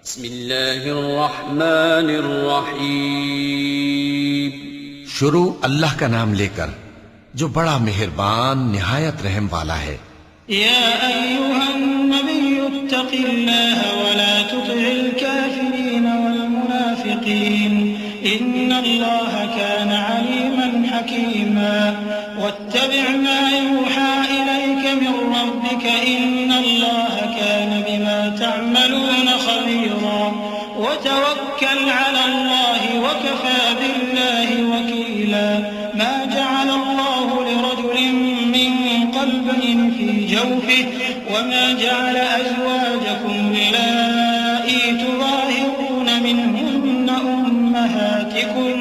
بسم اللہ الرحمن الرحیم. شروع اللہ کا نام لے کر جو بڑا مہربان نہایت رحم والا ہے. یا ایھا النبی اتق اللہ ولا تطع الکافرین والمنافقین ان اللہ کان علیما حکیما واتبع ما یوحى الیک من ربک ان اللہ کان بما تعملون خبیرا وتوکل علی اللہ وکفى باللہ وکیلا. ما جعل اللہ لرجل من قلبين في جوفه وما جعل أزواجكم اللائي تظاهرون منهن أمهاتكم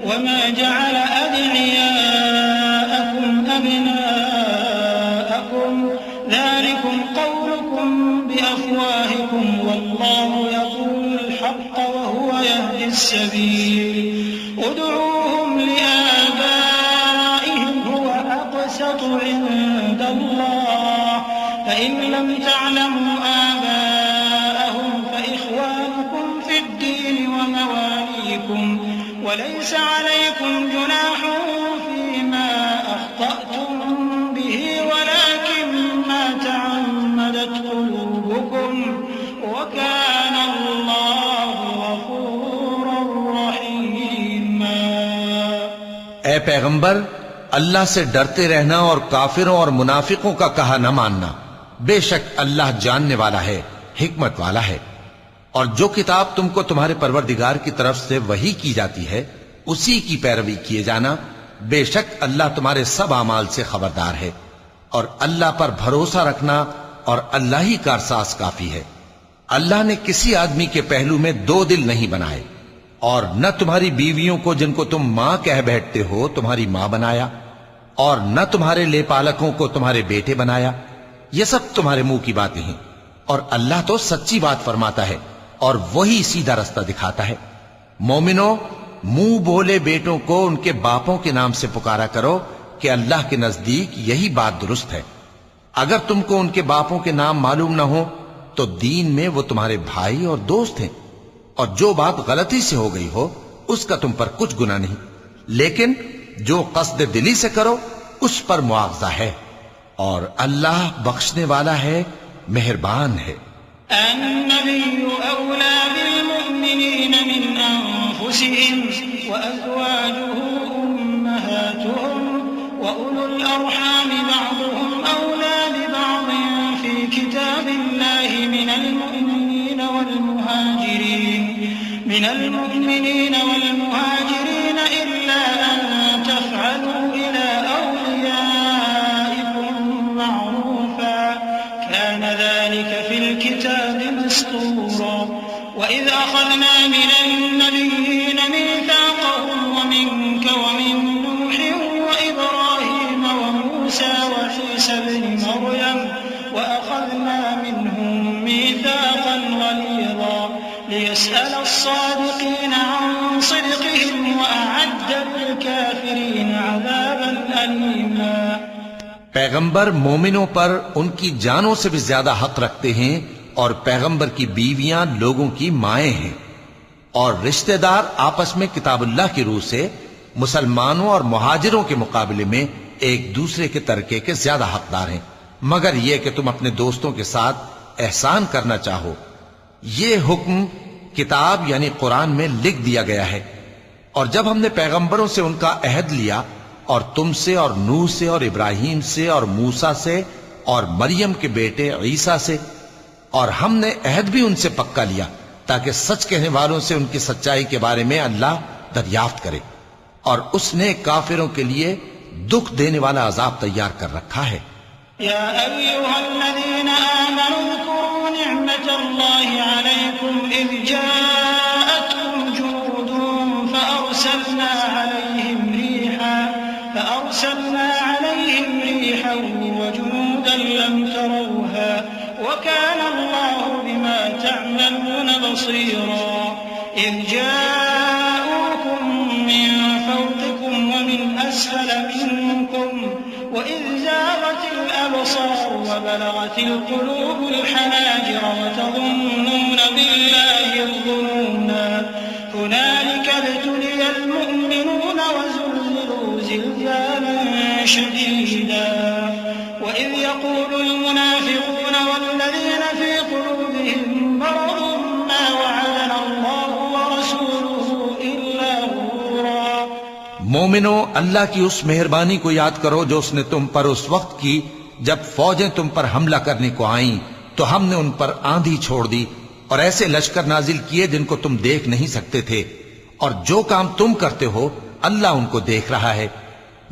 وما جعل أدعياءكم أبناءكم ذلكم قولكم بأفواهكم والله يقول الحق وهو يهدي السبيل. ادعوهم لآبائهم هو أقسط عند الله فإن لم تعلموا آباءهم فإخوانكم في الدين ومواليكم وليس عليكم جناح فيما أخطأتم به ولكن ما تعمدت قلوبكم وكان الله غفورا رحيما. اے پیغمبر، اللہ سے ڈرتے رہنا اور کافروں اور منافقوں کا کہا نہ ماننا. بے شک اللہ جاننے والا ہے، حکمت والا ہے. اور جو کتاب تم کو تمہارے پروردگار کی طرف سے وحی کی جاتی ہے اسی کی پیروی کیے جانا. بے شک اللہ تمہارے سب اعمال سے خبردار ہے. اور اللہ پر بھروسہ رکھنا اور اللہ ہی کارساز کافی ہے. اللہ نے کسی آدمی کے پہلو میں دو دل نہیں بنائے اور نہ تمہاری بیویوں کو جن کو تم ماں کہہ بیٹھتے ہو تمہاری ماں بنایا اور نہ تمہارے لے پالکوں کو تمہارے بیٹے بنایا. یہ سب تمہارے منہ کی باتیں ہیں اور اللہ تو سچی بات فرماتا ہے اور وہی سیدھا رستہ دکھاتا ہے. مومنو، منہ بولے بیٹوں کو ان کے باپوں کے نام سے پکارا کرو کہ اللہ کے نزدیک یہی بات درست ہے. اگر تم کو ان کے باپوں کے نام معلوم نہ ہو تو دین میں وہ تمہارے بھائی اور دوست ہیں. اور جو بات غلطی سے ہو گئی ہو اس کا تم پر کچھ گناہ نہیں، لیکن جو قصد دلی سے کرو اس پر مواخذہ ہے. اور اللہ بخشنے والا ہے، مہربان ہے. النبي أولى بالمؤمنين من أنفسهم وأزواجه أمهاتهم وأولو الأرحام بعضهم أولى ببعض في كتاب الله من المؤمنين والمهاجرين إلا أن تفعلوا إلى أوليائكم معروفا كان ذلك في الكتاب مسطورا. وإذ أخذنا من النبيين ميثاقهم ومنك ومن نوح وإبراهيم وموسى وعيسى ابن مريم وأخذنا منهم ميثاقا غليظا ليسأل الصادقين عن صدقهم وأعد للكافرين عذابا أليما. پیغمبر مومنوں پر ان کی جانوں سے بھی زیادہ حق رکھتے ہیں اور پیغمبر کی بیویاں لوگوں کی مائیں ہیں. اور رشتہ دار آپس میں کتاب اللہ کی روح سے مسلمانوں اور مہاجروں کے مقابلے میں ایک دوسرے کے ترکے کے زیادہ حقدار ہیں، مگر یہ کہ تم اپنے دوستوں کے ساتھ احسان کرنا چاہو. یہ حکم کتاب یعنی قرآن میں لکھ دیا گیا ہے. اور جب ہم نے پیغمبروں سے ان کا عہد لیا اور تم سے اور نوح سے اور ابراہیم سے اور موسیٰ سے اور مریم کے بیٹے عیسیٰ سے، اور ہم نے عہد بھی ان سے پکا لیا تاکہ سچ کہنے والوں سے ان کی سچائی کے بارے میں اللہ دریافت کرے. اور اس نے کافروں کے لیے دکھ دینے والا عذاب تیار کر رکھا ہے. يا أيها الذين آمنوا اذكروا نعمة الله عليكم إذ جاءتكم جنود فأرسلنا عليهم ريحا وجنودا لم تروها وكان الله بما تعملون بصيرا. إذ جاءوكم من فوقكم ومن أسفل منكم وإذ زاغت الأبصار وبلغت القلوب الحناجر وتظنون بالله شديدا وإذ يقول المنافقون والذين في قلوبهم مرض ما وعدنا الله ورسوله إلا غرورا۔ مومنو، اللہ کی اس مہربانی کو یاد کرو جو اس نے تم پر اس وقت کی جب فوجیں تم پر حملہ کرنے کو آئیں تو ہم نے ان پر آندھی چھوڑ دی اور ایسے لشکر نازل کیے جن کو تم دیکھ نہیں سکتے تھے، اور جو کام تم کرتے ہو اللہ ان کو دیکھ رہا ہے۔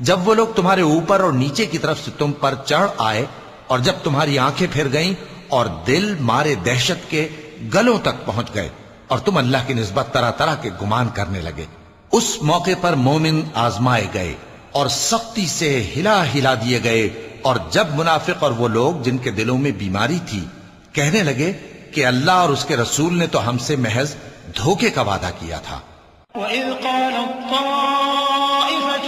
جب وہ لوگ تمہارے اوپر اور نیچے کی طرف سے تم پر چڑھ آئے اور جب تمہاری آنکھیں پھر گئیں اور دل مارے دہشت کے گلوں تک پہنچ گئے اور تم اللہ کی نسبت طرح طرح کے گمان کرنے لگے، اس موقع پر مومن آزمائے گئے اور سختی سے ہلا ہلا دیے گئے، اور جب منافق اور وہ لوگ جن کے دلوں میں بیماری تھی کہنے لگے کہ اللہ اور اس کے رسول نے تو ہم سے محض دھوکے کا وعدہ کیا تھا۔ وَإِذْ قَالَتْ طَائِفَةٌ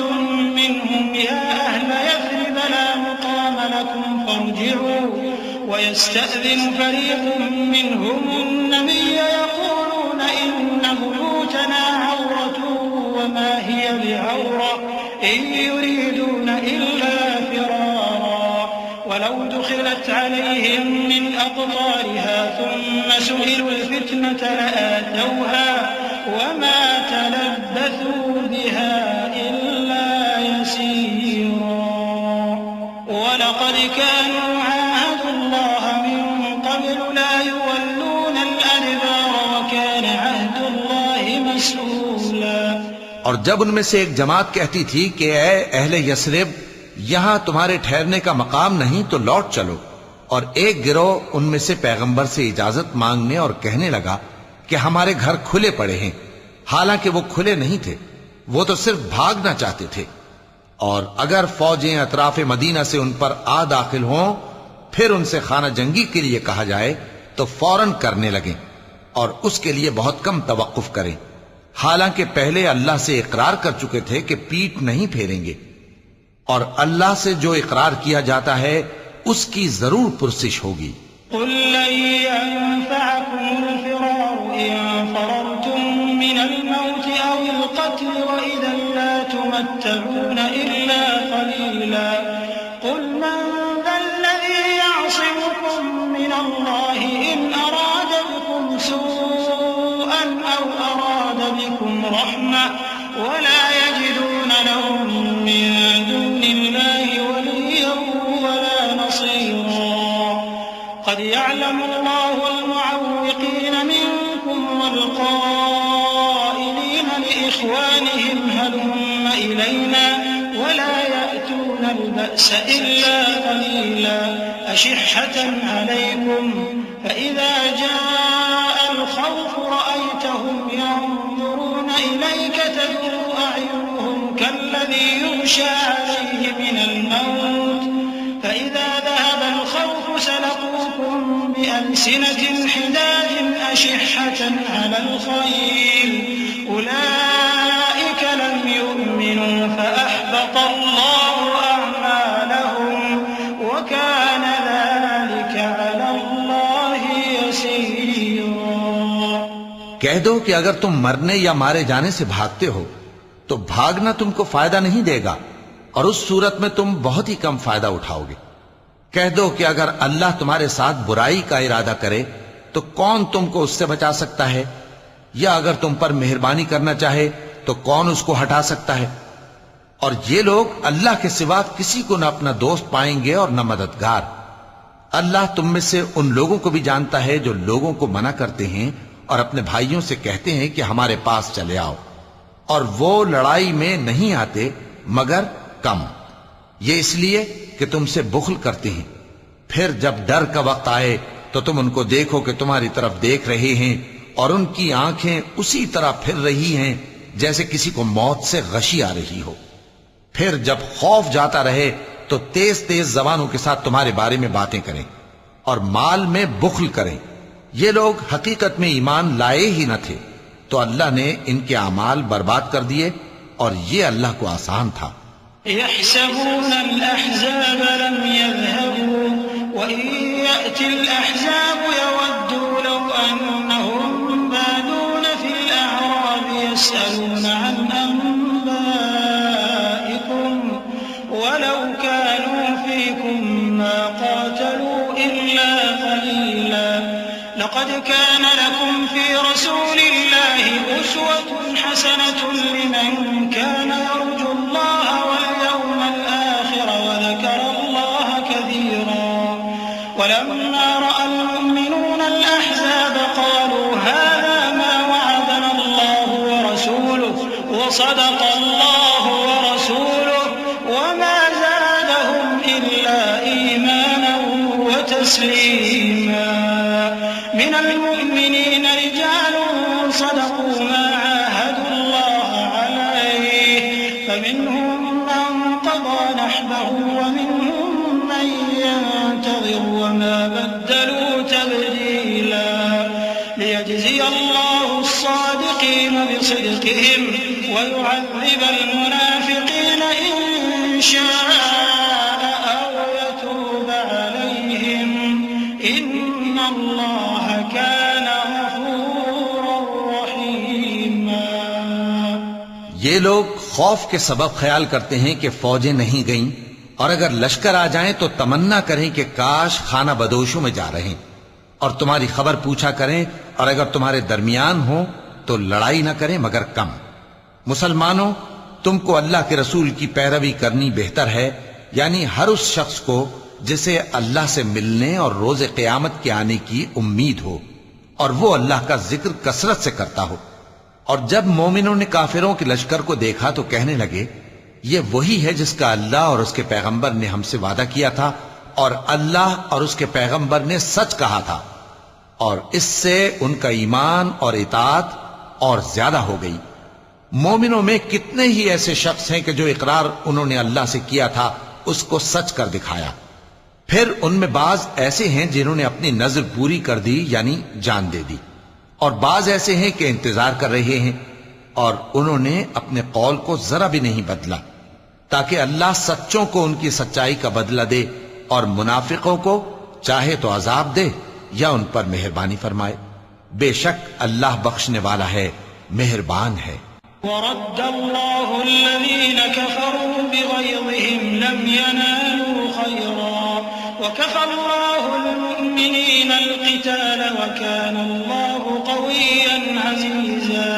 مِّنْهُمْ يَا أَهْلَ يَثْرِبَ لَا مُقَامَ لَكُمْ فَارْجِعُوا وَيَسْتَأْذِنُ فَرِيقٌ مِّنْهُمُ النَّبِيَّ يَقُولُونَ إِنَّ بُيُوتَنَا عَوْرَةٌ وَمَا هِيَ بِعَوْرَةٍ إِن يُرِيدُونَ إِلَّا فِرَارًا وَلَوْ دُخِلَتْ عَلَيْهِم مِّنْ أَقْطَارِهَا ثُمَّ سُئِلُوا الْفِتْنَةَ لَآتَوْهَا وما تلبثوا بها إلا يسيرا ولقد كانوا عاهدوا الله من قبل لا يولون الأدبار وكان عهد الله مسؤولا۔ اور جب ان میں سے ایک جماعت کہتی تھی کہ اے اہل یثرب، یہاں تمہارے ٹھہرنے کا مقام نہیں تو لوٹ چلو، اور ایک گروہ ان میں سے پیغمبر سے اجازت مانگنے اور کہنے لگا کہ ہمارے گھر کھلے پڑے ہیں، حالانکہ وہ کھلے نہیں تھے، وہ تو صرف بھاگنا چاہتے تھے، اور اگر فوجیں اطراف مدینہ سے ان پر آ داخل ہوں پھر ان سے خانہ جنگی کے لیے کہا جائے تو فوراً کرنے لگیں اور اس کے لیے بہت کم توقف کریں، حالانکہ پہلے اللہ سے اقرار کر چکے تھے کہ پیٹ نہیں پھیریں گے، اور اللہ سے جو اقرار کیا جاتا ہے اس کی ضرور پرسش ہوگی۔ قل لن ينفعكم الفرار إن فررتم من الموت أو القتل وإذا لا تمتعون إلا قليلا قل من ذا الذي يعصمكم من الله إن أراد بكم سوءا أو أراد بكم رحمة ولا يجدون لهم من دون الله وليا ولا نصيرا قد يعلم الله المعوقين منكم والقائلين لإخوانهم هلم إلينا ولا يأتون البأس إلا قليلا أشحة عليكم فإذا جاء الخوف رأيتهم ينظرون إليك تدور أعينهم كالذي يغشى عليه من الموت فإذا ذهب الخوف سلقوكم بألسنة حداد أشحة على الخير أولئك لم يؤمنوا فأحبط الله أعمالهم وكان ذلك على الله يسيرا۔ کہہ دو کہ اگر تم مرنے یا مارے جانے سے بھاگتے ہو تو بھاگنا تم کو فائدہ نہیں دے گا، اور اس صورت میں تم بہت ہی کم فائدہ اٹھاؤ گے۔ کہہ دو کہ اگر اللہ تمہارے ساتھ برائی کا ارادہ کرے تو کون تم کو اس سے بچا سکتا ہے، یا اگر تم پر مہربانی کرنا چاہے تو کون اس کو ہٹا سکتا ہے؟ اور یہ لوگ اللہ کے سوا کسی کو نہ اپنا دوست پائیں گے اور نہ مددگار۔ اللہ تم میں سے ان لوگوں کو بھی جانتا ہے جو لوگوں کو منع کرتے ہیں اور اپنے بھائیوں سے کہتے ہیں کہ ہمارے پاس چلے آؤ، اور وہ لڑائی میں نہیں آتے مگر کم، یہ اس لیے کہ تم سے بخل کرتے ہیں۔ پھر جب ڈر کا وقت آئے تو تم ان کو دیکھو کہ تمہاری طرف دیکھ رہے ہیں اور ان کی آنکھیں اسی طرح پھر رہی ہیں جیسے کسی کو موت سے غشی آ رہی ہو۔ پھر جب خوف جاتا رہے تو تیز تیز زبانوں کے ساتھ تمہارے بارے میں باتیں کریں اور مال میں بخل کریں۔ یہ لوگ حقیقت میں ایمان لائے ہی نہ تھے، تو اللہ نے ان کے اعمال برباد کر دیے، اور یہ اللہ کو آسان تھا۔ يحسبون الأحزاب لم يذهبوا وإن يأتي الأحزاب يودوا لو أنهم بادون في الأعراب يسألون عن أنبائكم ولو كان لكم في رسول الله أسوة حسنة لمن كان يرجو الله واليوم الآخر وذكر الله كثيرا ولما رأى المؤمنون الأحزاب قالوا هذا ما وعدنا الله ورسوله وصدق الله ورسوله وما زادهم إلا إيمانا وتسليما من المؤمنين رجال صدقوا ما عاهدوا الله عليه فمنهم من قضى نحبه ومنهم من ينتظر وما بدلوا تبديلا ليجزي الله الصادقين بصدقهم ويعذب المنافقين إن شاء أو يتوب عليهم إن الله كان غفورا رحيما. یہ لوگ خوف کے سبب خیال کرتے ہیں کہ فوجیں نہیں گئیں، اور اگر لشکر آ جائیں تو تمنا کریں کہ کاش خانہ بدوشوں میں جا رہے، اور تمہاری خبر پوچھا کریں، اور اگر تمہارے درمیان ہو تو لڑائی نہ کریں مگر کم. مسلمانوں، تم کو اللہ کے رسول کی پیروی کرنی بہتر ہے، یعنی ہر اس شخص کو جسے اللہ سے ملنے اور روز قیامت کے آنے کی امید ہو اور وہ اللہ کا ذکر کثرت سے کرتا ہو. اور جب مومنوں نے کافروں کے لشکر کو دیکھا تو کہنے لگے یہ وہی ہے جس کا اللہ اور اس کے پیغمبر نے ہم سے وعدہ کیا تھا، اور اللہ اور اس کے پیغمبر نے سچ کہا تھا، اور اس سے ان کا ایمان اور اطاعت اور زیادہ ہو گئی. مومنوں میں کتنے ہی ایسے شخص ہیں کہ جو اقرار انہوں نے اللہ سے کیا تھا اس کو سچ کر دکھایا. پھر ان میں بعض ایسے ہیں جنہوں نے اپنی نظر پوری کر دی یعنی جان دے دی، اور بعض ایسے ہیں کہ انتظار کر رہے ہیں، اور انہوں نے اپنے قول کو ذرا بھی نہیں بدلا تاکہ اللہ سچوں کو ان کی سچائی کا بدلہ دے اور منافقوں کو چاہے تو عذاب دے یا ان پر مہربانی فرمائے. بے شک اللہ بخشنے والا ہے، مہربان ہے. ورد الله الذين كفروا بغيظهم لم ينالوا خيرا وكفى الله المؤمنين القتال وكان الله قويا عزيزا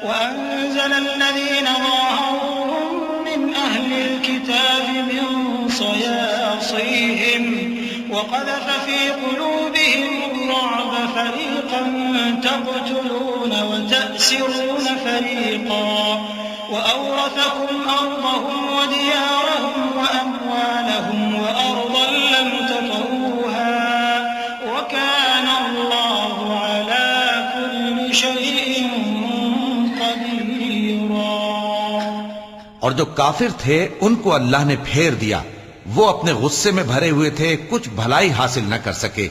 وأنزل الذين ظاهروهم من أهل الكتاب من صياصيهم وقذف في قلوبهم الرعب فريقا تقتلون وتأسرون فريقا وأورثكم أرضهم وديارهم وأموالهم وأرضا لم تطئوها وكان الله على كل شيء قديرا. اور جو کافر تھے ان کو اللہ نے پھیر دیا، وہ اپنے غصے میں بھرے ہوئے تھے، کچھ بھلائی حاصل نہ کر سکے،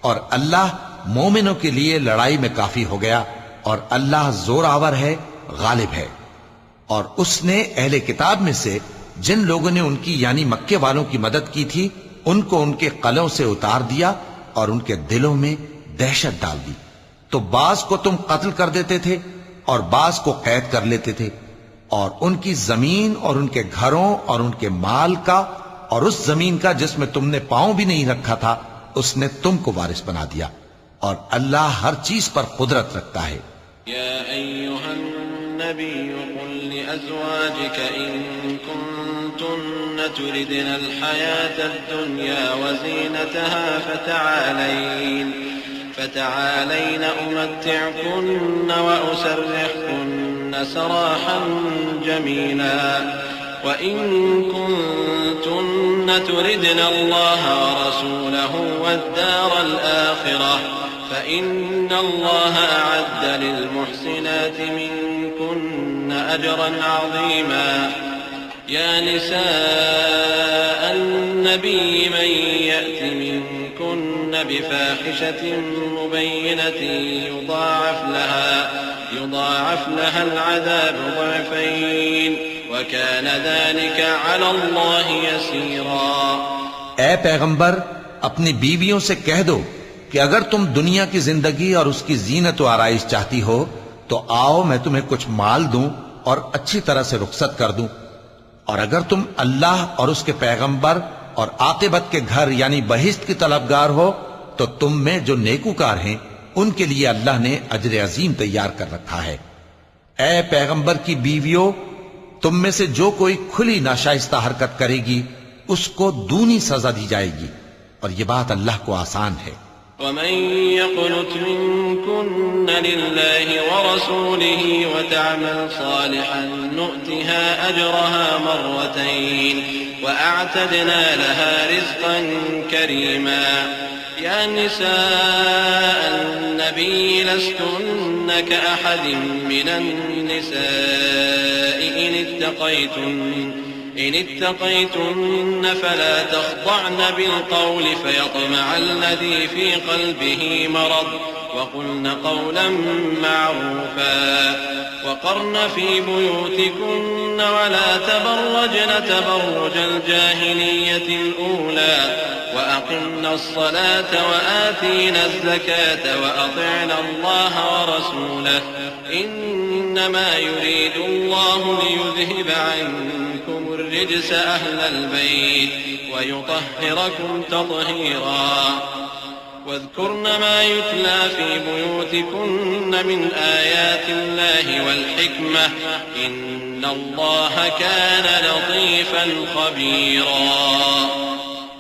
اور اللہ مومنوں کے لیے لڑائی میں کافی ہو گیا، اور اللہ زور آور ہے، غالب ہے. اور اس نے اہل کتاب میں سے جن لوگوں نے ان کی یعنی مکے والوں کی مدد کی تھی ان کو ان کے قلعوں سے اتار دیا اور ان کے دلوں میں دہشت ڈال دی. تو بعض کو تم قتل کر دیتے تھے اور بعض کو قید کر لیتے تھے، اور ان کی زمین اور ان کے گھروں اور ان کے مال کا اور اس زمین کا جس میں تم نے پاؤں بھی نہیں رکھا تھا اس نے تم کو وارث بنا دیا، اور اللہ ہر چیز پر قدرت رکھتا ہے. يا أيها النبي قل لأزواجك إن كنتن تردن الحياة الدنيا وزينتها فتعالين أمتعكن وأسرحكن سراحا جميلا وإن كنتن تردن الله ورسوله والدار الآخرة فإن الله أعد للمحسنات منكن أجرا عظيما. يا نساء النبي من يأت منكن بفاحشة مبينة يضاعف لها العذاب ضعفين وكان ذلك على الله يسيرا. اے پیغمبر اپنی بیویوں سے کہہ دو کہ اگر تم دنیا کی زندگی اور اس کی زینت و آرائش چاہتی ہو تو آؤ میں تمہیں کچھ مال دوں اور اچھی طرح سے رخصت کر دوں، اور اگر تم اللہ اور اس کے پیغمبر اور عاقبت کے گھر یعنی بہشت کی طلبگار ہو تو تم میں جو نیکوکار ہیں ان کے لیے اللہ نے اجر عظیم تیار کر رکھا ہے۔ اے پیغمبر کی بیویوں، تم میں سے جو کوئی کھلی ناشائستہ حرکت کرے گی اس کو دونی سزا دی جائے گی، اور یہ بات اللہ کو آسان ہے۔ ومن يقنت منكن لله ورسوله وتعمل صالحا نؤتها أجرها مرتين وأعتدنا لها رزقا كريما يا نساء النبي لستن كأحد من النساء إن اتقيتن فلا تخضعن بالقول فيطمع الذي في قلبه مرض وقلن قولا معروفا وقرن في بيوتكن ولا تبرجن تبرج الجاهلية الأولى وأقمن الصلاة وآتينا الزكاة وأطعنا الله ورسوله إنما يريد الله ليذهب عنكم الرجس أهل البيت ويطهركم تطهيرا واذكرن ما يتلى في بيوتكن من آيات الله والحكمة إن الله كان لطيفا خبيرا۔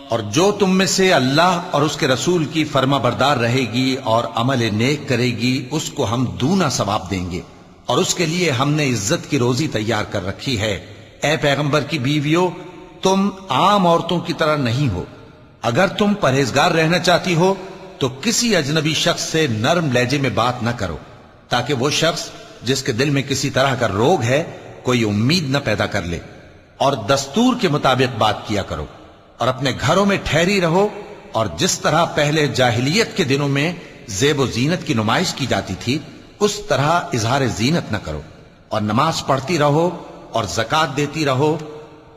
اور جو تم میں سے اللہ اور اس کے رسول کی فرما بردار رہے گی اور عمل نیک کرے گی اس کو ہم دونا ثواب دیں گے، اور اس کے لیے ہم نے عزت کی روزی تیار کر رکھی ہے۔ اے پیغمبر کی بیویوں، تم عام عورتوں کی طرح نہیں ہو۔ اگر تم پرہیزگار رہنا چاہتی ہو تو کسی اجنبی شخص سے نرم لہجے میں بات نہ کرو، تاکہ وہ شخص جس کے دل میں کسی طرح کا روگ ہے کوئی امید نہ پیدا کر لے، اور دستور کے مطابق بات کیا کرو، اور اپنے گھروں میں ٹھہری رہو، اور جس طرح پہلے جاہلیت کے دنوں میں زیب و زینت کی نمائش کی جاتی تھی اس طرح اظہار زینت نہ کرو، اور نماز پڑھتی رہو اور زکوٰۃ دیتی رہو،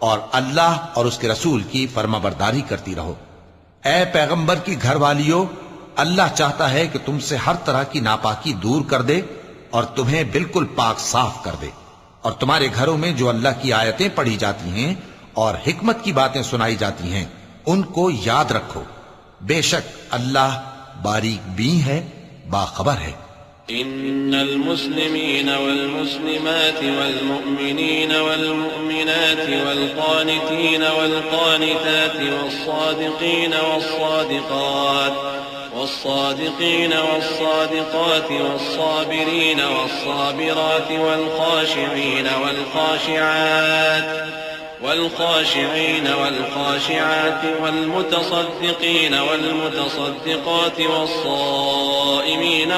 اور اللہ اور اس کے رسول کی فرما برداری کرتی رہو۔ اے پیغمبر کی گھر والیوں، اللہ چاہتا ہے کہ تم سے ہر طرح کی ناپاکی دور کر دے اور تمہیں بالکل پاک صاف کر دے، اور تمہارے گھروں میں جو اللہ کی آیتیں پڑھی جاتی ہیں اور حکمت کی باتیں سنائی جاتی ہیں ان کو یاد رکھو، بے شک اللہ باریک بین ہے، باخبر ہے۔ إن المسلمين والمسلمات والمؤمنين والمؤمنات والقانتين والقانتات والصادقين والصادقات والصابرين والصابرات والخاشعين والخاشعات والمتصدقين والمتصدقات والصائمين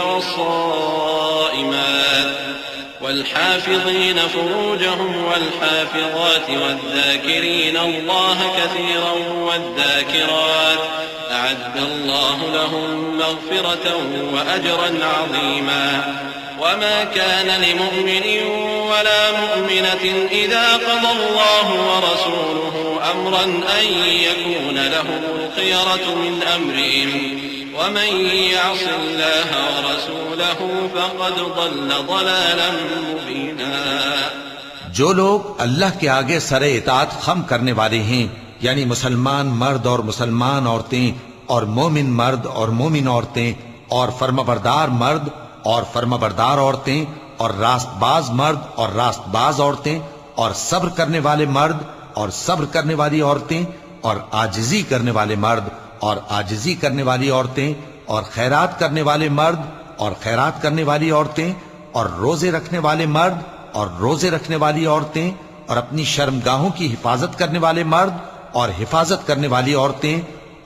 والصائمات والحافظين فروجهم والحافظات والذاكرين الله كثيرا والذاكرات أعد الله لهم مغفرة وأجرا عظيما وما كان لمؤمن ولا مؤمنة إذا قضى الله ورسوله أمرا أن يكون لهم الخيرة من أمرهم ومن يعص الله ورسوله فقد ضل ضلالا مبينا۔ جو لوگ اللہ کے آگے سر اطاعت خم کرنے والے ہیں، یعنی مسلمان مرد اور مسلمان عورتیں اور مومن مرد اور مومن عورتیں اور فرمانبردار مرد اور فرمانبردار عورتیں اور راست باز مرد اور راست باز عورتیں اور صبر کرنے والے مرد اور صبر کرنے والی عورتیں اور عاجزی کرنے والے مرد اور عاجزی کرنے والی عورتیں اور خیرات کرنے والے مرد اور خیرات کرنے والی عورتیں اور روزے رکھنے والے مرد اور روزے رکھنے والی عورتیں اور اپنی شرمگاہوں کی حفاظت کرنے والے مرد اور حفاظت کرنے والی عورتیں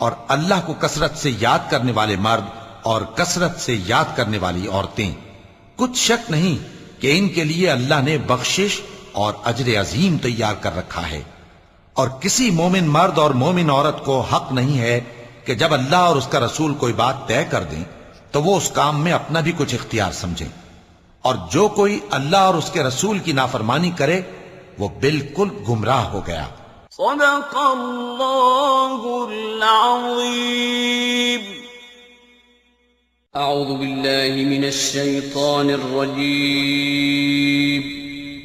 اور اللہ کو کثرت سے یاد کرنے والے مرد اور کثرت سے یاد کرنے والی عورتیں۔ کچھ شک نہیں کہ ان کے لیے اللہ نے بخشش اور اجر عظیم تیار کر رکھا ہے، اور کسی مومن مرد اور مومن عورت کو حق نہیں ہے کہ جب اللہ اور اس کا رسول کوئی بات طے کر دیں تو وہ اس کام میں اپنا بھی کچھ اختیار سمجھیں، اور جو کوئی اللہ اور اس کے رسول کی نافرمانی کرے وہ بالکل گمراہ ہو گیا۔ صدق اللہ العظیم۔ اعوذ باللہ من الشیطان الرجیم۔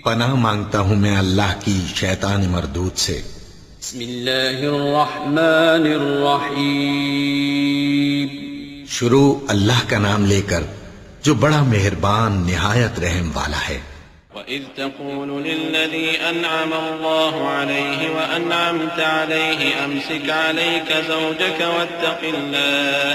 پناہ مانگتا ہوں میں اللہ کی شیطان مردود سے۔ بسم اللہ الرحمن الرحیم۔ شروع اللہ کا نام لے کر جو بڑا مہربان نہایت رحم والا ہے۔ وَإِذْ تَقُولُ لِلَّذِي أَنْعَمَ اللَّهُ عَلَيْهِ وَأَنْعَمْتَ عَلَيْهِ أَمْسِكْ عَلَيْكَ زَوْجَكَ وَاتَّقِ اللَّهَ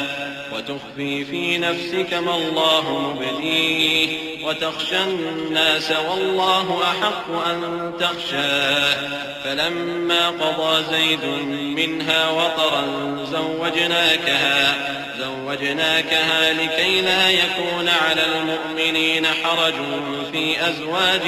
وَتُخْفِي فِي نَفْسِكَ مَا اللَّهُ مُبْدِيهِ وَتَخْشَى النَّاسَ وَاللَّهُ أَحَقُّ أَن تَخْشَاهُ فَلَمَّا قَضَى زَيْدٌ مِّنْهَا وَطَرًا زوجناكها لكي لا يكون على المؤمنين حرج في أزواج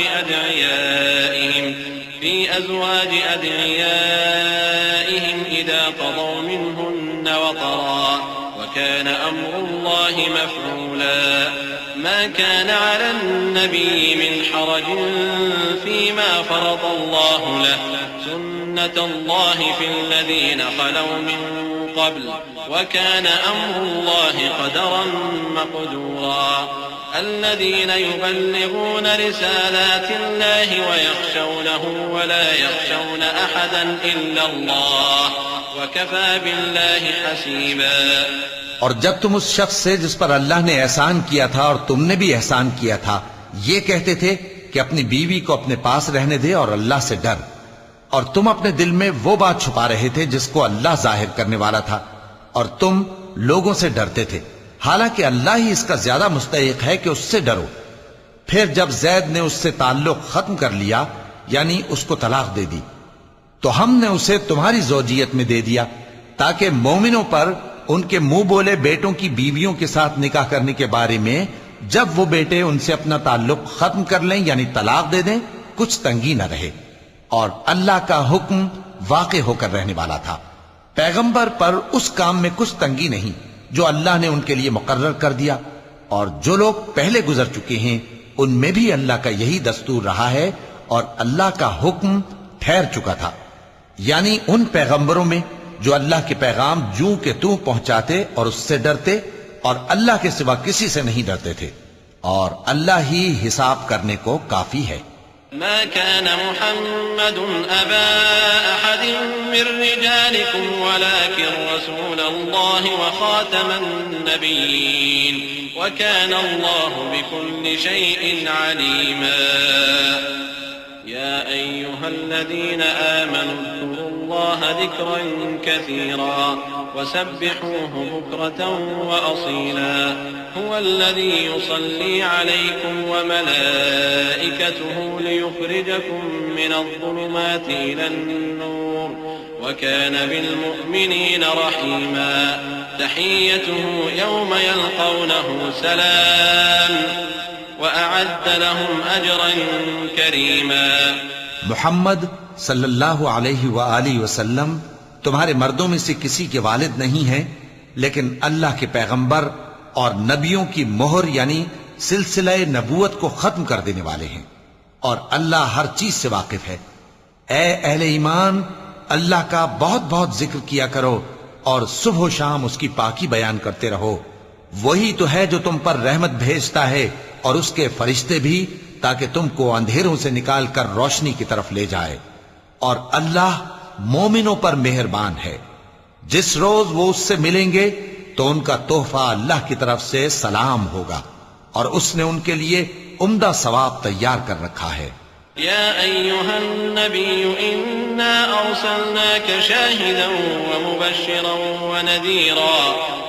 أدعيائهم إذا قضوا منهن وطرا وكان أمر الله مفعولا ما كان على النبي من حرج فيما فرض الله له سنة الله في الذين خلوا من قبل وكان أمر الله قدرا مقدورا الذين يبلغون رسالات الله ويخشونه ولا يخشون أحدا إلا الله وكفى بالله حسيبا۔ اور جب تم اس شخص سے جس پر اللہ نے احسان کیا تھا اور تم نے بھی احسان کیا تھا یہ کہتے تھے کہ اپنی بیوی کو اپنے پاس رہنے دے اور اللہ سے ڈر، اور تم اپنے دل میں وہ بات چھپا رہے تھے جس کو اللہ ظاہر کرنے والا تھا، اور تم لوگوں سے ڈرتے تھے، حالانکہ اللہ ہی اس کا زیادہ مستحق ہے کہ اس سے ڈرو۔ پھر جب زید نے اس سے تعلق ختم کر لیا یعنی اس کو طلاق دے دی تو ہم نے اسے تمہاری زوجیت میں دے دیا تاکہ مومنوں پر ان کے منہ بولے بیٹوں کی بیویوں کے ساتھ نکاح کرنے کے بارے میں جب وہ بیٹے ان سے اپنا تعلق ختم کر لیں یعنی طلاق دے دیں کچھ تنگی نہ رہے، اور اللہ کا حکم واقع ہو کر رہنے والا تھا۔ پیغمبر پر اس کام میں کچھ تنگی نہیں جو اللہ نے ان کے لیے مقرر کر دیا، اور جو لوگ پہلے گزر چکے ہیں ان میں بھی اللہ کا یہی دستور رہا ہے، اور اللہ کا حکم ٹھہر چکا تھا، یعنی ان پیغمبروں میں جو اللہ کے پیغام جوں کہ توں پہنچاتے اور اس سے ڈرتے اور اللہ کے سوا کسی سے نہیں ڈرتے تھے، اور اللہ ہی حساب کرنے کو کافی ہے۔ ما كان محمد أبا أحد من رجالكم ولكن رسول الله وخاتم النبيين وكان الله بكل شيء عليما۔ يا أيها الذين آمنوا اذكروا الله ذكرا كثيرا وسبحوه بكرة وأصيلا هو الذي يصلي عليكم وملائكته ليخرجكم من الظلمات إلى النور وكان بالمؤمنين رحيما تحيته يوم يلقونه سلام وأعد لهم أجرا كريما۔ محمد صلی اللہ علیہ وآلہ وسلم تمہارے مردوں میں سے کسی کے والد نہیں ہیں، لیکن اللہ کے پیغمبر اور نبیوں کی مہر یعنی سلسلہ نبوت کو ختم کر دینے والے ہیں، اور اللہ ہر چیز سے واقف ہے۔ اے اہل ایمان، اللہ کا بہت بہت ذکر کیا کرو اور صبح و شام اس کی پاکی بیان کرتے رہو، وہی تو ہے جو تم پر رحمت بھیجتا ہے اور اس کے فرشتے بھی، تاکہ تم کو اندھیروں سے نکال کر روشنی کی طرف لے جائے، اور اللہ مومنوں پر مہربان ہے۔ جس روز وہ اس سے ملیں گے تو ان کا تحفہ اللہ کی طرف سے سلام ہوگا، اور اس نے ان کے لیے عمدہ ثواب تیار کر رکھا ہے۔ يا أيها النبي إنا أرسلناك شاهدا ومبشرا ونذيرا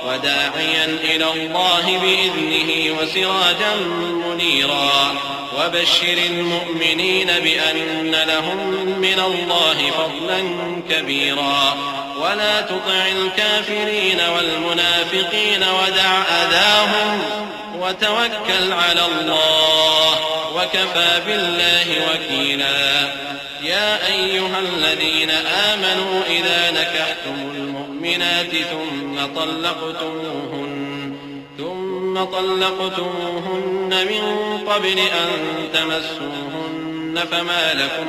وداعيا إلى الله بإذنه وسراجا منيرا وبشر المؤمنين بأن لهم من الله فضلا كبيرا ولا تطع الكافرين والمنافقين ودع أذاهم وتوكل على الله وكفى بالله وكيلا۔ يا أيها الذين آمنوا إذا نكحتم المؤمنات ثم طلقتموهن من قبل أن تمسوهن فما لكم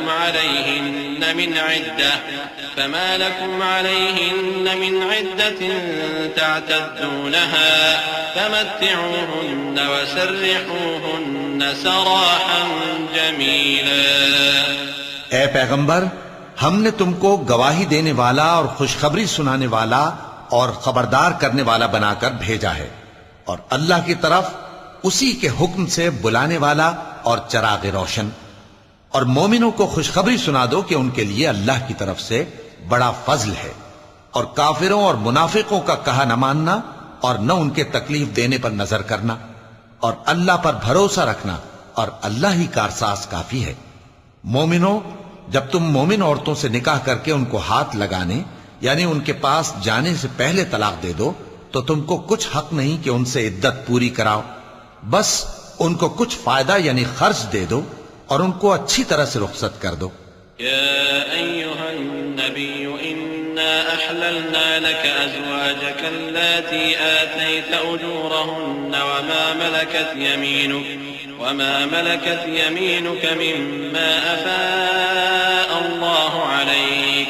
عليهن من عدة تعتدونها فمتعوهن وسرحوهن سراحا جميلا۔ اے پیغمبر، ہم نے تم کو گواہی دینے والا اور خوشخبری سنانے والا اور خبردار کرنے والا بنا کر بھیجا ہے، اور اللہ کی طرف اسی کے حکم سے بلانے والا اور چراغ روشن. اور مومنوں کو خوشخبری سنا دو کہ ان کے لیے اللہ کی طرف سے بڑا فضل ہے. اور کافروں اور منافقوں کا کہا نہ ماننا اور نہ ان کے تکلیف دینے پر نظر کرنا، اور اللہ پر بھروسہ رکھنا، اور اللہ ہی کارساز کافی ہے. مومنوں، جب تم مومن عورتوں سے نکاح کر کے ان کو ہاتھ لگانے یعنی ان کے پاس جانے سے پہلے طلاق دے دو تو تم کو کچھ حق نہیں کہ ان سے عدت پوری کراؤ، بس ان کو کچھ فائدہ یعنی خرچ دے دو اور ان کو اچھی طرح سے رخصت کر دو. يا أيها النبي إنا أحللنا لك أزواجك اللاتي آتيت أجورهن وما ملكت يمينك مما أفاء الله عليك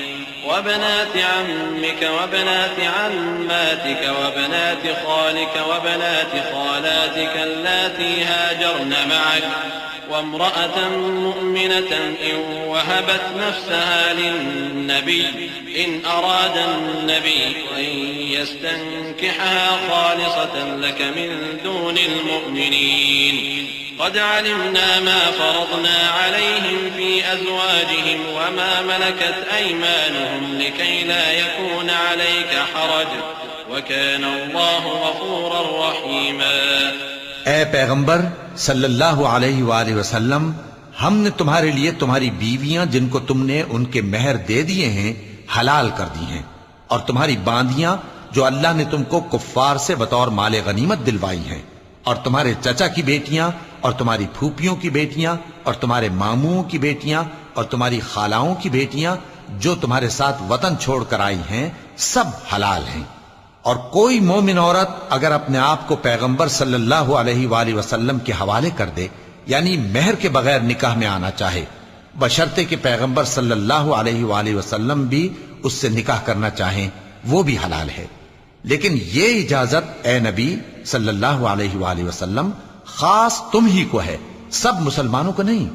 وبنات عمك وبنات عماتك وبنات خالك وبنات خالاتك اللاتي هاجرن معك وامرأة مؤمنة إن وهبت نفسها للنبي إن أراد النبي أن يستنكحها خالصة لك من دون المؤمنين قد علمنا ما فرضنا عليهم في أزواجهم وما ملكت أيمانهم لكي لا يكون عليك حرج وكان الله غفورا رحيما. اے پیغمبر صلی اللہ علیہ وآلہ وسلم، ہم نے تمہارے لیے تمہاری بیویاں جن کو تم نے ان کے مہر دے دیے ہیں حلال کر دی ہیں، اور تمہاری باندیاں جو اللہ نے تم کو کفار سے بطور مال غنیمت دلوائی ہیں، اور تمہارے چچا کی بیٹیاں اور تمہاری پھوپھیوں کی بیٹیاں اور تمہارے ماموں کی بیٹیاں اور تمہاری خالاؤں کی بیٹیاں جو تمہارے ساتھ وطن چھوڑ کر آئی ہیں، سب حلال ہیں. اور کوئی مومن عورت اگر اپنے آپ کو پیغمبر صلی اللہ علیہ وآلہ وسلم کے حوالے کر دے یعنی مہر کے بغیر نکاح میں آنا چاہے، بشرطے کہ پیغمبر صلی اللہ علیہ وآلہ وسلم بھی اس سے نکاح کرنا چاہیں، وہ بھی حلال ہے. لیکن یہ اجازت اے نبی صلی اللہ علیہ وآلہ وسلم خاص تم ہی کو ہے، سب مسلمانوں کو نہیں.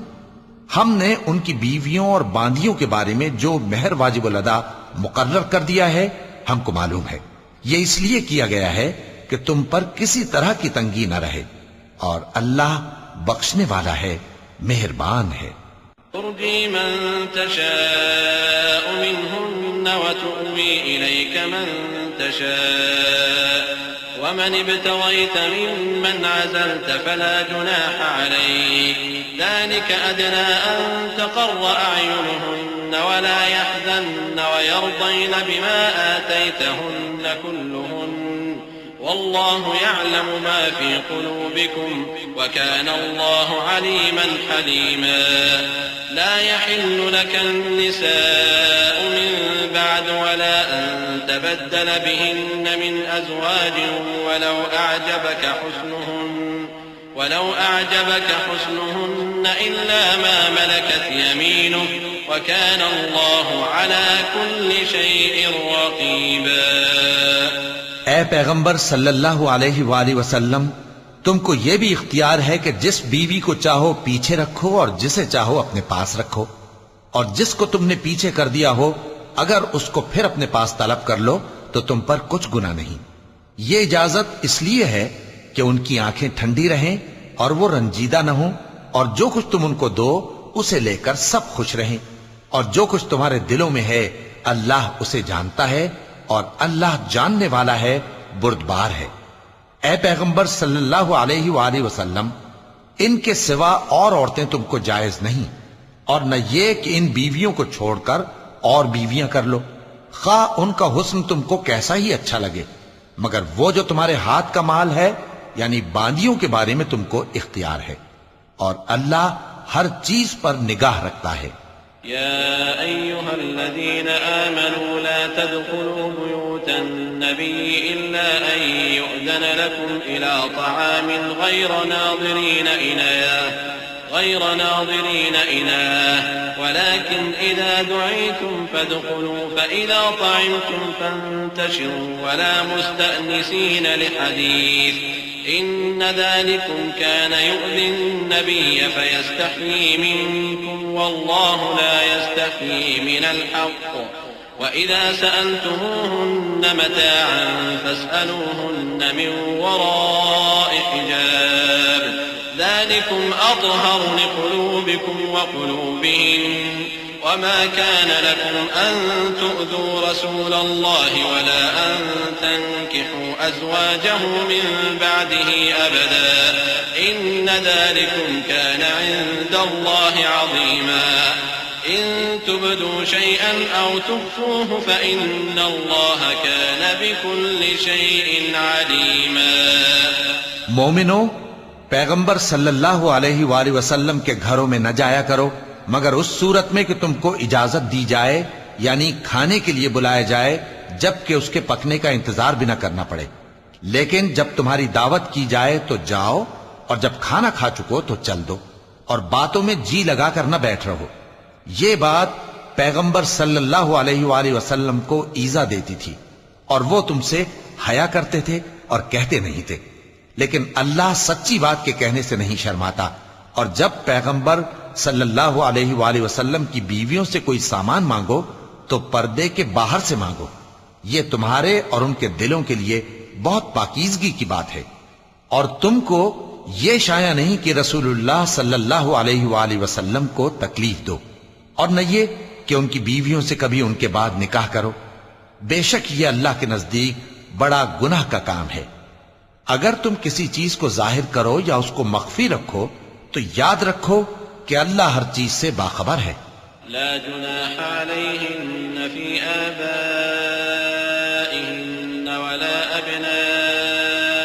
ہم نے ان کی بیویوں اور باندیوں کے بارے میں جو مہر واجب الادا مقرر کر دیا ہے ہم کو معلوم ہے. یہ اس لیے کیا گیا ہے کہ تم پر کسی طرح کی تنگی نہ رہے، اور اللہ بخشنے والا ہے، مہربان ہے. ترجي من تشاء منهن وتؤوي إليك من تشاء ومن ابتغيت ممن عزلت فلا جناح عليك ذلك أدنى أن تقر أعينهن ولا يحزن ويرضين بما آتيتهن كلهن والله يعلم ما في قلوبكم وكان الله عليما حليما. لا يحل لك النساء من بعد ولا أن تبدل بهن من أزواج ولو أعجبك حسنهن إلا ما ملكت يمينك وكان الله على كل شيء رقيبا. اے پیغمبر صلی اللہ علیہ وآلہ وسلم، تم کو یہ بھی اختیار ہے کہ جس بیوی کو چاہو پیچھے رکھو اور جسے چاہو اپنے پاس رکھو، اور جس کو تم نے پیچھے کر دیا ہو اگر اس کو پھر اپنے پاس طلب کر لو تو تم پر کچھ گناہ نہیں. یہ اجازت اس لیے ہے کہ ان کی آنکھیں ٹھنڈی رہیں اور وہ رنجیدہ نہ ہوں، اور جو کچھ تم ان کو دو اسے لے کر سب خوش رہیں، اور جو کچھ تمہارے دلوں میں ہے اللہ اسے جانتا ہے، اور اللہ جاننے والا ہے، بردبار ہے. اے پیغمبر صلی اللہ علیہ وآلہ وسلم، ان کے سوا اور عورتیں تم کو جائز نہیں، اور نہ یہ کہ ان بیویوں کو چھوڑ کر اور بیویاں کر لو، خواہ ان کا حسن تم کو کیسا ہی اچھا لگے، مگر وہ جو تمہارے ہاتھ کا مال ہے یعنی باندیوں کے بارے میں تم کو اختیار ہے، اور اللہ ہر چیز پر نگاہ رکھتا ہے. يا أيها الذين آمنوا لا تدخلوا بيوت النبي إلا أن يؤذن لكم إلى طعام غير ناظرين إناه ولكن إذا دعيتم فادخلوا فإذا طعمتم فانتشروا ولا مستأنسين لحديث إن ذلكم كان يؤذي النبي فيستحيي منكم والله لا يستحيي من الحق وإذا سألتموهن متاعا فاسألوهن من وراء حجاب ذلكم أطهر لقلوبكم وقلوبهم وما كان لكم أن تؤذوا رسول الله ولا أن تنكحوا أزواجه من بعده أبدا إن ذلكم كان عند الله عظيما إن تبدوا شيئا أو تخفوه فإن الله كان بكل شيء عليما. مومنو، پیغمبر صلی اللہ علیہ وآلہ وسلم کے گھروں میں نہ جایا کرو مگر اس صورت میں کہ تم کو اجازت دی جائے، یعنی کھانے کے لیے بلایا جائے جبکہ اس کے پکنے کا انتظار بھی نہ کرنا پڑے. لیکن جب تمہاری دعوت کی جائے تو جاؤ، اور جب کھانا کھا چکو تو چل دو، اور باتوں میں جی لگا کر نہ بیٹھ رہو. یہ بات پیغمبر صلی اللہ علیہ وآلہ وسلم کو ایذا دیتی تھی، اور وہ تم سے حیا کرتے تھے اور کہتے نہیں تھے. لیکن اللہ سچی بات کے کہنے سے نہیں شرماتا، اور جب پیغمبر صلی اللہ علیہ وآلہ وسلم کی بیویوں سے کوئی سامان مانگو تو پردے کے باہر سے مانگو. یہ تمہارے اور ان کے دلوں کے لیے بہت پاکیزگی کی بات ہے. اور تم کو یہ شایع نہیں کہ رسول اللہ صلی اللہ علیہ وآلہ وسلم کو تکلیف دو، اور نہ یہ کہ ان کی بیویوں سے کبھی ان کے بعد نکاح کرو. بے شک یہ اللہ کے نزدیک بڑا گناہ کا کام ہے. اگر تم کسی چیز کو ظاہر کرو یا اس کو مخفی رکھو تو یاد رکھو کہ اللہ ہر چیز سے باخبر ہے. لا جناح عليهن في آبائهن ولا أبنائهن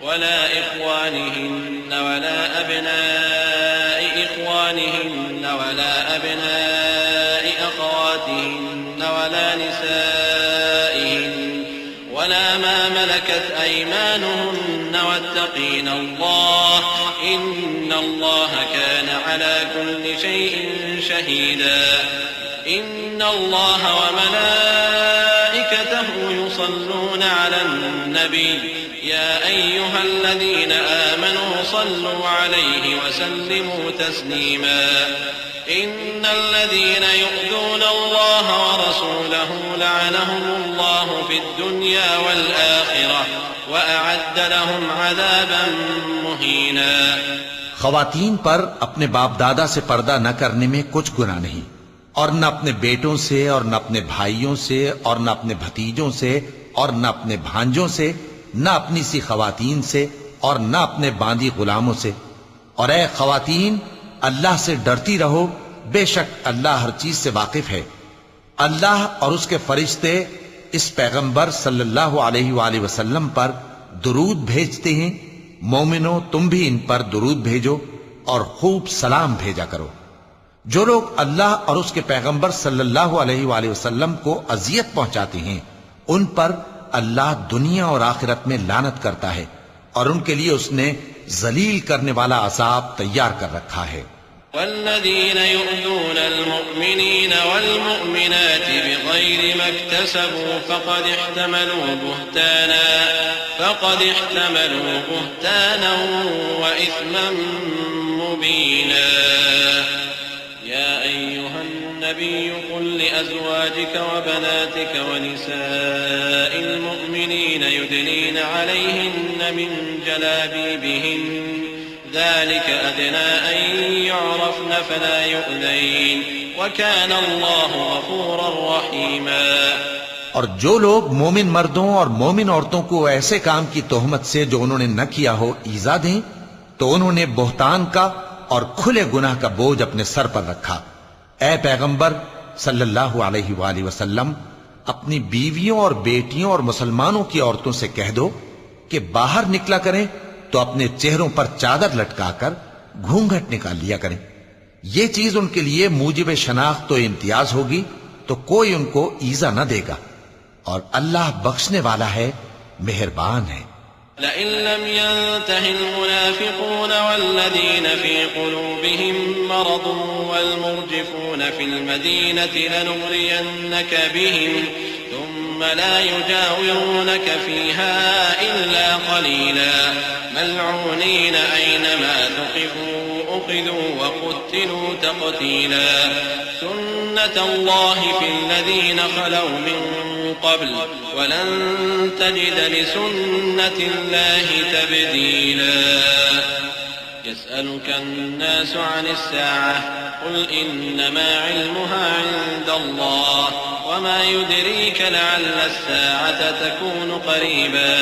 ولا إخوانهن ولا أبناء إخوانهن ولا أبناء أخواتهن ولا نسائهن ولا ما ملكت أيمانهن واتقين الله إن الله كان على كل شيء شهيدا. إن الله وملائكته يصلون على النبي يا أيها الذين آمنوا صلوا عليه وسلموا تسليما. إن الذين يؤذون الله ورسوله لعنهم الله في الدنيا والآخرة وأعد لهم عذابا مهينا. خواتین پر اپنے باپ دادا سے پردہ نہ کرنے میں کچھ گناہ نہیں، اور نہ اپنے بیٹوں سے اور نہ اپنے بھائیوں سے اور نہ اپنے بھتیجوں سے اور نہ اپنے بھانجوں سے، نہ اپنی سی خواتین سے اور نہ اپنے باندی غلاموں سے. اور اے خواتین، اللہ سے ڈرتی رہو، بے شک اللہ ہر چیز سے واقف ہے. اللہ اور اس کے فرشتے اس پیغمبر صلی اللہ علیہ وآلہ وسلم پر درود بھیجتے ہیں. مومنو، تم بھی ان پر درود بھیجو اور خوب سلام بھیجا کرو. جو لوگ اللہ اور اس کے پیغمبر صلی اللہ علیہ وآلہ وسلم کو اذیت پہنچاتے ہیں ان پر اللہ دنیا اور آخرت میں لعنت کرتا ہے، اور ان کے لیے اس نے ذلیل کرنے والا عذاب تیار کر رکھا ہے. والذين يؤذون المؤمنين والمؤمنات بغير ما اكتسبوا فقد احتملوا بهتانا وإثما مبينا. يا أيها النبي قل لأزواجك وبناتك ونساء المؤمنين يدنين عليهن من جلابيبهن ذلك أدنى أن يعرفن فلا يؤذين وكان الله غفورا رحيما. اور جو لوگ مومن مردوں اور مومن عورتوں کو ایسے کام کی تہمت سے جو انہوں نے نہ کیا ہو ایذا دیں تو انہوں نے بہتان کا اور کھلے گناہ کا بوجھ اپنے سر پر رکھا. اے پیغمبر صلی اللہ علیہ وآلہ وسلم، اپنی بیویوں اور بیٹیوں اور مسلمانوں کی عورتوں سے کہہ دو کہ باہر نکلا کریں تو اپنے چہروں پر چادر لٹکا کر گھونگھٹ نکال لیا کریں. یہ چیز ان کے لیے موجب شناخت و امتیاز ہوگی تو کوئی ان کو ایذا نہ دے گا، اور اللہ بخشنے والا ہے، مہربان ہے. لئن لم ينته المنافقون والذين في قلوبهم مرض والمرجفون في المدينة لنغرينك بهم ثم لا يجاورونك فيها إلا قليلا ملعونين أينما ثقفوا أُخِذُوا وَقُتِّلُوا تَقْتِيلًا سُنَّةَ اللَّهِ فِي الَّذِينَ خَلَوْا مِن قَبْلُ وَلَن تَجِدَ لِسُنَّةِ اللَّهِ تَبْدِيلًا يَسْأَلُكَ النَّاسُ عَنِ السَّاعَةِ قُلْ إِنَّمَا عِلْمُهَا عِندَ اللَّهِ وَمَا يُدْرِيكَ لَعَلَّ السَّاعَةَ تَكُونُ قَرِيبًا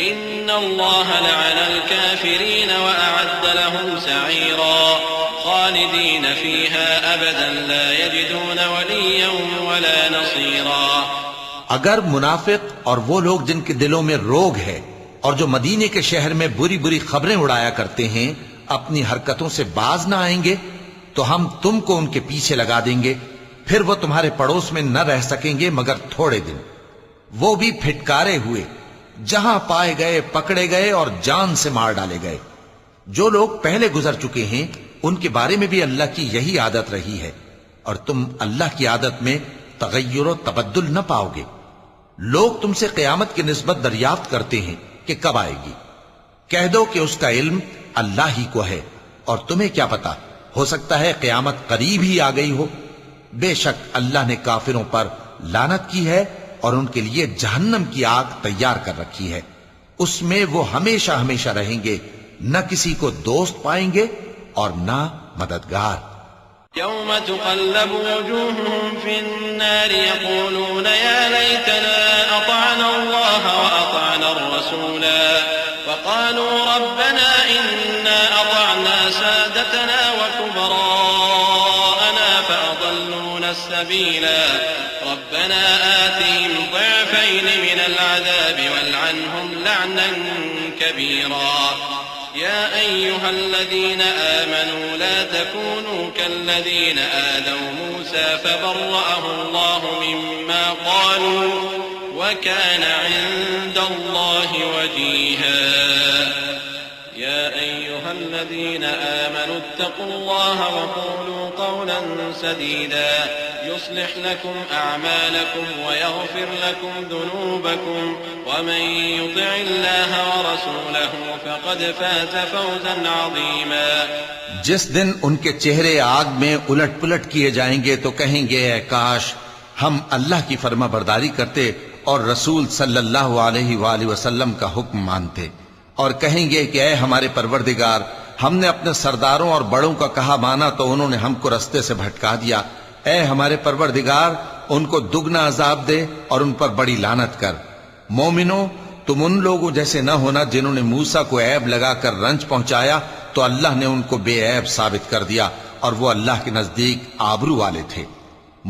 إِنَّ اللَّهَ لَعَنَ الْكَافِرِينَ وَأَعَدَّ لَهُمْ سَعِيرًا خَالِدِينَ فِيهَا أَبَدًا لَا يَجِدُونَ وَلِيًّا وَلَا نَصِيرًا اگر منافق اور وہ لوگ جن کے دلوں میں روگ ہے اور جو مدینے کے شہر میں بری بری خبریں اڑایا کرتے ہیں اپنی حرکتوں سے باز نہ آئیں گے تو ہم تم کو ان کے پیچھے لگا دیں گے، پھر وہ تمہارے پڑوس میں نہ رہ سکیں گے مگر تھوڑے دن، وہ بھی پھٹکارے ہوئے، جہاں پائے گئے پکڑے گئے اور جان سے مار ڈالے گئے۔ جو لوگ پہلے گزر چکے ہیں ان کے بارے میں بھی اللہ کی یہی عادت رہی ہے، اور تم اللہ کی عادت میں تغیر و تبدل نہ پاؤ گے۔ لوگ تم سے قیامت کی نسبت دریافت کرتے ہیں کہ کب آئے گی، کہہ دو کہ اس کا علم اللہ ہی کو ہے، اور تمہیں کیا پتا، ہو سکتا ہے قیامت قریب ہی آ گئی ہو۔ بے شک اللہ نے کافروں پر لعنت کی ہے اور ان کے لیے جہنم کی آگ تیار کر رکھی ہے، اس میں وہ ہمیشہ ہمیشہ رہیں گے، نہ کسی کو دوست پائیں گے اور نہ مددگار۔ يوم تقلب وجوههم في النار يقولون يا ليتنا أطعنا الله وأطعنا الرسولا وقالوا ربنا إنا أطعنا سادتنا وكبراءنا فأضلونا السبيلا ربنا آتهم ضعفين من العذاب والعنهم لعنا كبيرا يا أيها الذين آمنوا لا تكونوا كالذين آذوا موسى فبرأه الله مما قالوا وكان عند الله وجيها يا أيها الذين آمنوا اتقوا الله وقولوا قولا سديدا يصلح لكم أعمالكم ويغفر لكم ذنوبكم ومن يطع الله ورسوله فقد فاز فوزا عظيما۔ جس دن ان کے چہرے آگ میں الٹ پلٹ کیے جائیں گے تو کہیں گے اے کاش ہم اللہ کی فرما برداری کرتے اور رسول صلی اللہ علیہ وآلہ وسلم کا حکم مانتے، اور کہیں گے کہ اے ہمارے پروردگار ہم نے اپنے سرداروں اور بڑوں کا کہا مانا تو انہوں نے ہم کو رستے سے بھٹکا دیا، اے ہمارے پروردگار ان کو دگنا عذاب دے اور ان پر بڑی لعنت کر۔ مومنوں تم ان لوگوں جیسے نہ ہونا جنہوں نے موسیٰ کو عیب لگا کر رنج پہنچایا تو اللہ نے ان کو بے عیب ثابت کر دیا اور وہ اللہ کے نزدیک آبرو والے تھے۔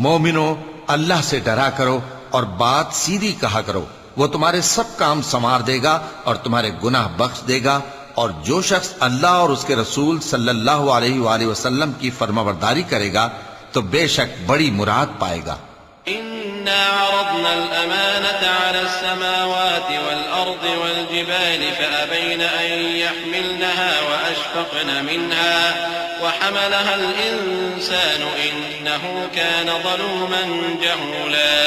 مومنوں اللہ سے ڈرا کرو اور بات سیدھی کہا کرو، وہ تمہارے سب کام سنوار دے گا اور تمہارے گناہ بخش دے گا، اور جو شخص اللہ اور اس کے رسول صلی اللہ علیہ وآلہ وسلم کی فرمانبرداری کرے گا تو بے شک بڑی مراد پائے گا۔ إنا عرضنا الأمانة على السماوات والأرض والجبال فأبين أن يحملنها وأشفقن منها وحملها الإنسان إنه كان ظلوما جهولا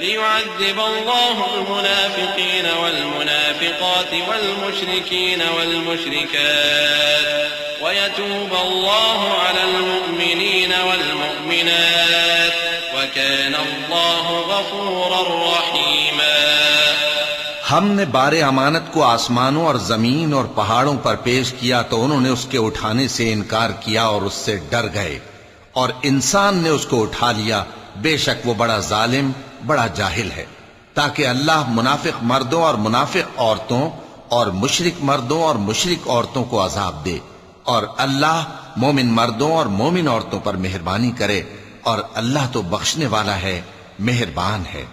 ليعذب الله المنافقين والمنافقات والمشركين والمشركات ويتوب الله على المؤمنين والمؤمنات وكان الله غفورا رحيما۔ ہم نے بار امانت کو آسمانوں اور زمین اور پہاڑوں پر پیش کیا تو انہوں نے اس کے اٹھانے سے انکار کیا اور اس سے ڈر گئے، اور انسان نے اس کو اٹھا لیا، بے شک وہ بڑا ظالم بڑا جاہل ہے، تاکہ اللہ منافق مردوں اور منافق عورتوں اور مشرک مردوں اور مشرک عورتوں کو عذاب دے، اور اللہ مومن مردوں اور مومن عورتوں پر مہربانی کرے، اور اللہ تو بخشنے والا ہے، مہربان ہے۔